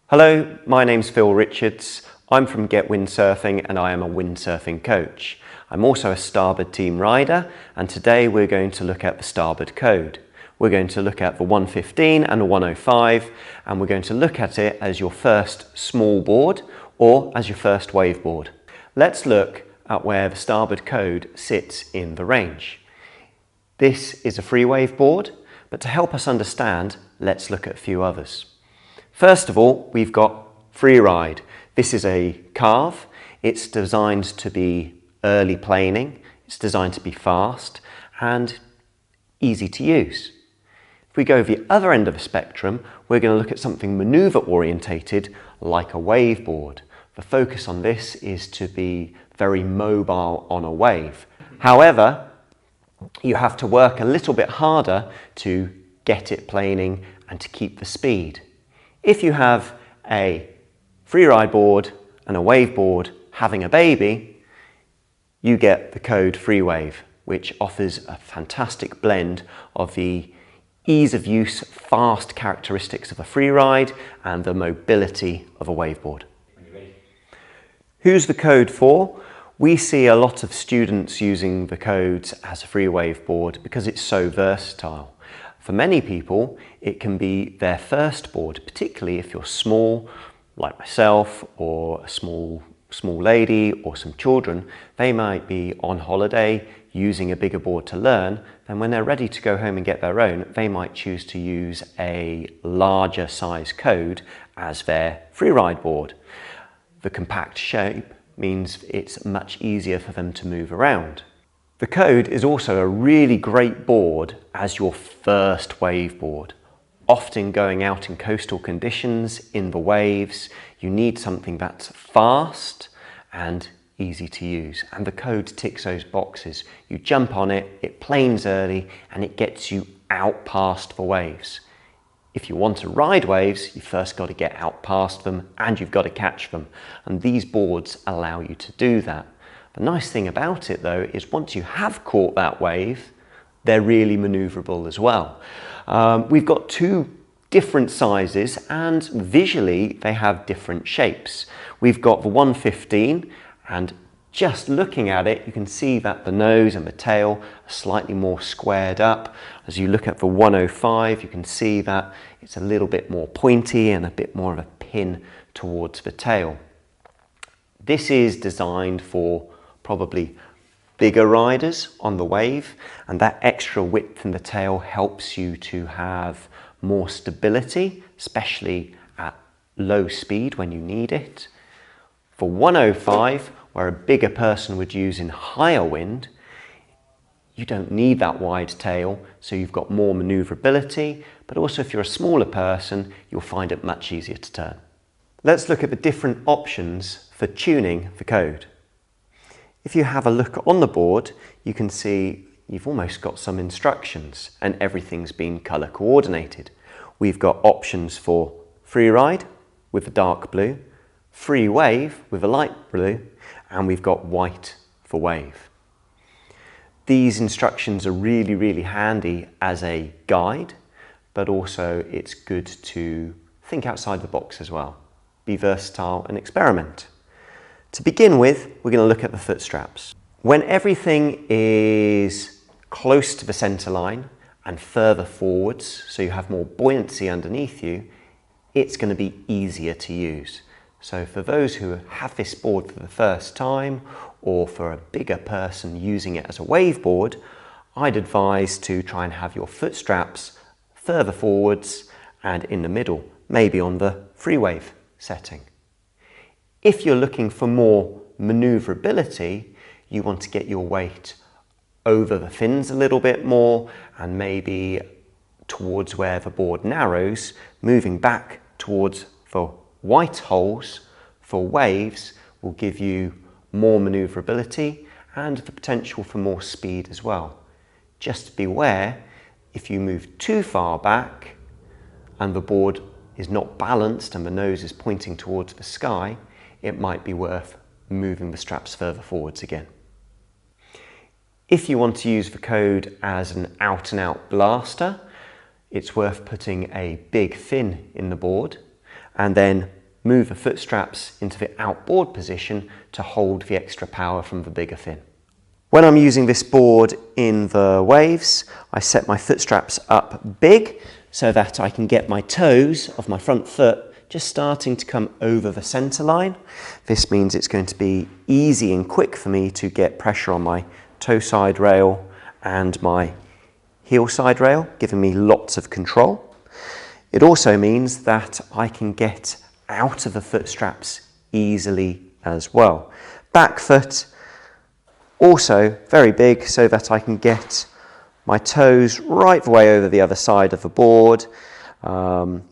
Hello, my name's Phil Richards. I'm from Getwindsurfing and I am a windsurfing coach. I'm also a starboard team rider, and today we're going to look at the starboard code. We're going to look at the 115 and the 105, and we're going to look at it as your first small board or as your first wave board. Let's look at where the starboard code sits in the range. This is a free wave board, but to help us understand, let's look at a few others. First of all, we've got free ride. This is a carve. It's designed to be early planing. It's designed to be fast and easy to use. If we go the other end of the spectrum, we're going to look at something maneuver orientated like a wave board. The focus on this is to be very mobile on a wave. However, you have to work a little bit harder to get it planing and to keep the speed. If you have a free ride board and a wave board having a baby, you get the Kode Freewave, which offers a fantastic blend of the ease of use, fast characteristics of a free ride and the mobility of a wave board. Who's the code for? We see a lot of students using the codes as a free wave board because it's so versatile. For many people, it can be their first board, particularly if you're small, like myself, or a small lady, or some children. They might be on holiday using a bigger board to learn. Then when they're ready to go home and get their own, they might choose to use a larger size code as their free ride board. The compact shape means it's much easier for them to move around. The code is also a really great board as your first wave board. Often going out in coastal conditions, in the waves, you need something that's fast and easy to use. And the code ticks those boxes. You jump on it, it planes early, and it gets you out past the waves. If you want to ride waves, you've first got to get out past them and you've got to catch them. And these boards allow you to do that. The nice thing about it though is once you have caught that wave, they're really maneuverable as well. We've got two different sizes and visually they have different shapes. We've got the 115, and just looking at it you can see that the nose and the tail are slightly more squared up. As you look at the 105 you can see that it's a little bit more pointy and a bit more of a pin towards the tail. This is designed for probably bigger riders on the wave, and that extra width in the tail helps you to have more stability, especially at low speed when you need it. For 105, where a bigger person would use in higher wind, you don't need that wide tail, so you've got more maneuverability, but also if you're a smaller person, you'll find it much easier to turn. Let's look at the different options for tuning the code. If you have a look on the board, you can see you've almost got some instructions and everything's been color coordinated. We've got options for free ride with the dark blue, free wave with the light blue, and we've got white for wave. These instructions are really handy as a guide, but also it's good to think outside the box as well. Be versatile and experiment. To begin with, we're going to look at the foot straps. When everything is close to the center line and further forwards, so you have more buoyancy underneath you, it's going to be easier to use. So for those who have this board for the first time, or for a bigger person using it as a wave board, I'd advise to try and have your foot straps further forwards and in the middle, maybe on the free wave setting. If you're looking for more maneuverability, you want to get your weight over the fins a little bit more and maybe towards where the board narrows, moving back towards the white holes for waves will give you more maneuverability and the potential for more speed as well. Just beware, if you move too far back and the board is not balanced and the nose is pointing towards the sky, it might be worth moving the straps further forwards again. If you want to use the code as an out-and-out blaster, it's worth putting a big fin in the board and then move the foot straps into the outboard position to hold the extra power from the bigger fin. When I'm using this board in the waves, I set my foot straps up big so that I can get my toes of my front foot just starting to come over the center line. This means it's going to be easy and quick for me to get pressure on my toe side rail and my heel side rail, giving me lots of control. It also means that I can get out of the foot straps easily as well. Back foot also very big so that I can get my toes right the way over the other side of the board, and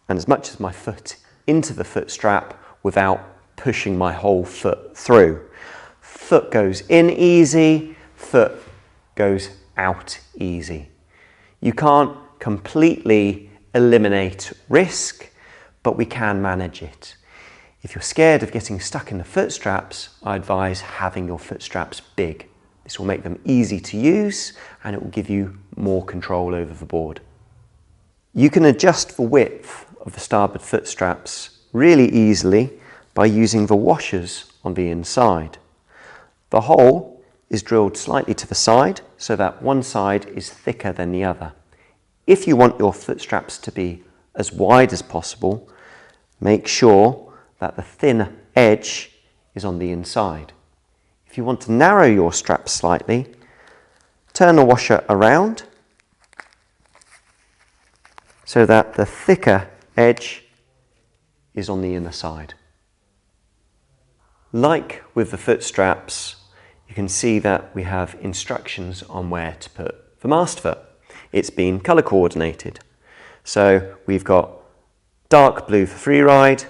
as much as my foot into the foot strap without pushing my whole foot through. Foot goes in easy, foot goes out easy. You can't completely eliminate risk, but we can manage it. If you're scared of getting stuck in the foot straps, I advise having your foot straps big. This will make them easy to use and it will give you more control over the board. You can adjust the width of the starboard foot straps really easily by using the washers on the inside. The hole is drilled slightly to the side so that one side is thicker than the other. If you want your foot straps to be as wide as possible, make sure that the thin edge is on the inside. If you want to narrow your straps slightly, turn the washer around so that the thicker edge is on the inner side. Like with the foot straps, you can see that we have instructions on where to put the mast foot. It's been colour coordinated. So we've got dark blue for freeride,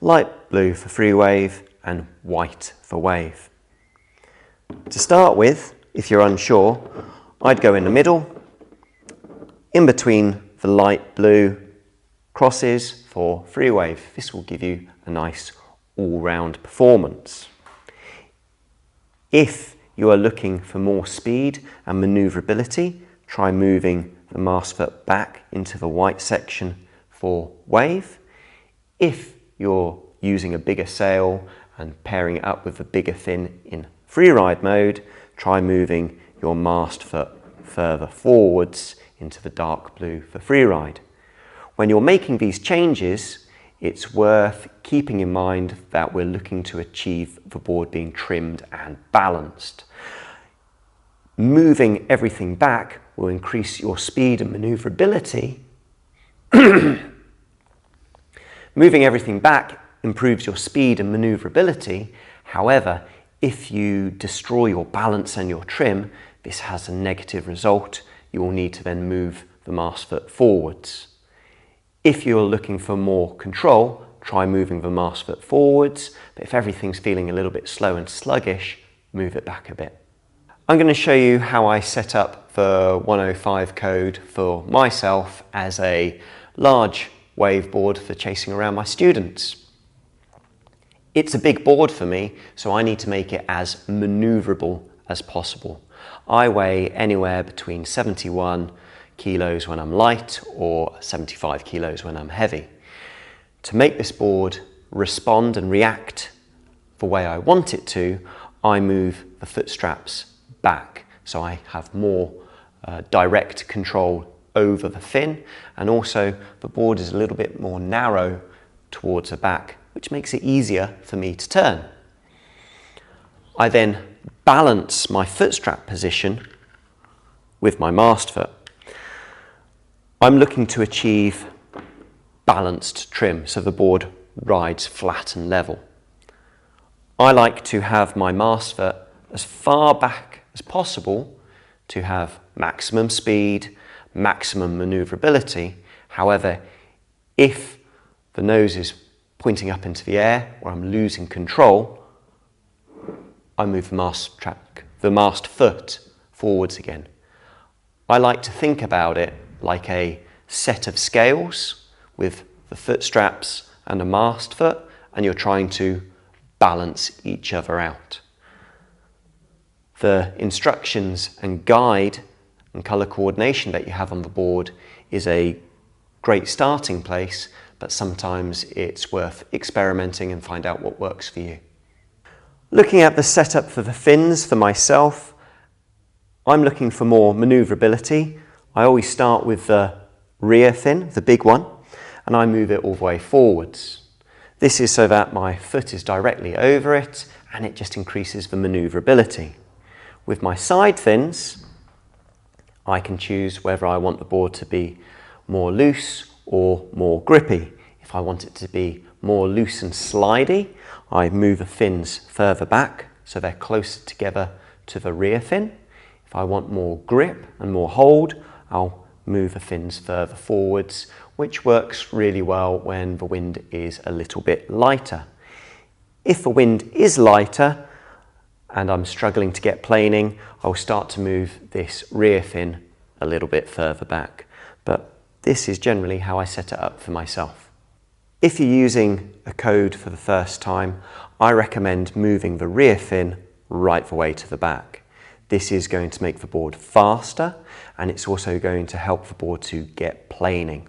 light blue for freewave, and white for wave. To start with, if you're unsure, I'd go in the middle, in between the light blue crosses for freewave. This will give you a nice all-round performance. If you are looking for more speed and manoeuvrability, try moving the mast foot back into the white section for wave. If you're using a bigger sail and pairing it up with the bigger fin in freeride mode, try moving your mast foot further forwards into the dark blue for freeride. When you're making these changes, it's worth keeping in mind that we're looking to achieve the board being trimmed and balanced. Moving everything back will increase your speed and manoeuvrability. Moving everything back improves your speed and manoeuvrability. However, if you destroy your balance and your trim, this has a negative result. You will need to then move the mast foot forwards. If you're looking for more control, try moving the mast foot forwards, but if everything's feeling a little bit slow and sluggish, move it back a bit. I'm going to show you how I set up the 105 code for myself as a large wave board for chasing around my students. It's a big board for me, so I need to make it as manoeuvrable as possible. I weigh anywhere between 71 kilos when I'm light or 75 kilos when I'm heavy. To make this board respond and react the way I want it to, I move the foot straps back so I have more direct control over the fin, and also the board is a little bit more narrow towards the back, which makes it easier for me to turn. I then balance my foot strap position with my mast foot. I'm looking to achieve balanced trim so the board rides flat and level. I like to have my mast foot as far back as possible to have maximum speed, maximum manoeuvrability. However, if the nose is pointing up into the air or I'm losing control, I move the mast foot forwards again. I like to think about it like a set of scales with the foot straps and a mast foot, and you're trying to balance each other out. The instructions and guide and colour coordination that you have on the board is a great starting place, but sometimes it's worth experimenting and find out what works for you. Looking at the setup for the fins for myself, I'm looking for more manoeuvrability. I always start with the rear fin, the big one, and I move it all the way forwards. This is so that my foot is directly over it and it just increases the manoeuvrability. With my side fins, I can choose whether I want the board to be more loose or more grippy. If I want it to be more loose and slidey, I move the fins further back so they're closer together to the rear fin. If I want more grip and more hold, I'll move the fins further forwards, which works really well when the wind is a little bit lighter. If the wind is lighter and I'm struggling to get planing, I'll start to move this rear fin a little bit further back. But this is generally how I set it up for myself. If you're using a Kode for the first time, I recommend moving the rear fin right the way to the back. This is going to make the board faster, and it's also going to help the board to get planing.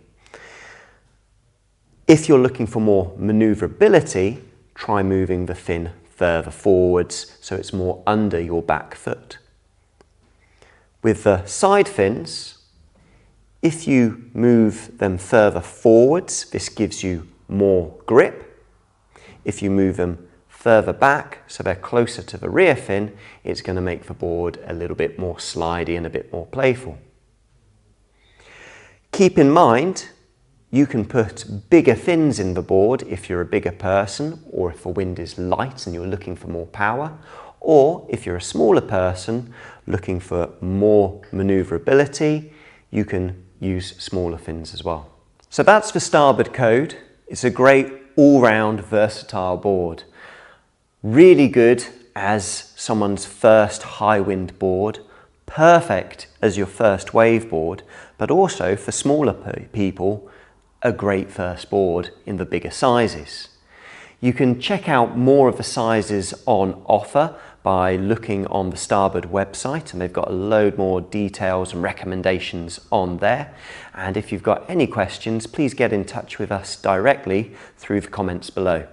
If you're looking for more manoeuvrability, try moving the fin further forwards so it's more under your back foot. With the side fins, if you move them further forwards, this gives you more grip. If you move them further back, so they're closer to the rear fin, it's going to make the board a little bit more slidey and a bit more playful. Keep in mind, you can put bigger fins in the board if you're a bigger person, or if the wind is light and you're looking for more power, or if you're a smaller person looking for more manoeuvrability, you can use smaller fins as well. So that's the Starboard Kode. It's a great all-round versatile board. Really good as someone's first high wind board, perfect as your first wave board, but also for smaller people, a great first board in the bigger sizes. You can check out more of the sizes on offer by looking on the Starboard website, and they've got a load more details and recommendations on there. And if you've got any questions, please get in touch with us directly through the comments below.